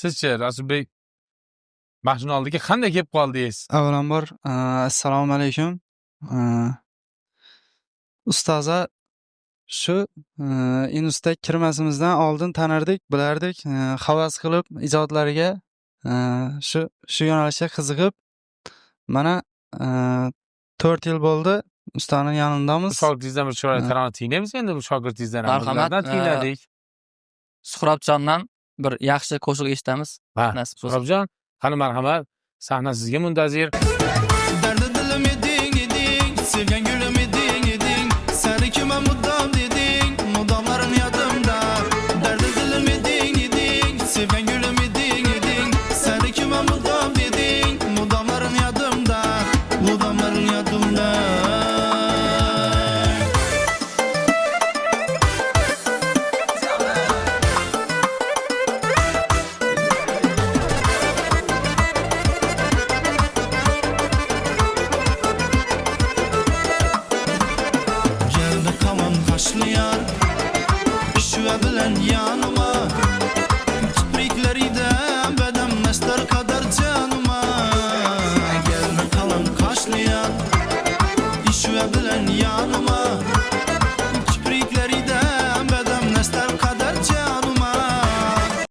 Sizchi Rasulbek mashina oldiga qanday kelib qoldingiz? Avvalambor, assalomu alaykum. Ustoza, shu institutga kirmasimizdan oldin tanirdik, bilardik. Havas qilib ijodlariga shu yo'nalishga qiziqib, mana 4 yil bo'ldi ustaning yonidamiz. Shogirdingizdan bir chiroyli tarona tinglaymiz endi bu shogirdingizdan ham. Marhamat, Ulardan tingladik. Suhrobjondan bir yaxshi qo'shiq eshitamiz. Ha, Nasib bo'lsa. Suhrobjon, qani marhamat, sahna sizga muntazir. Derdi dilim yedi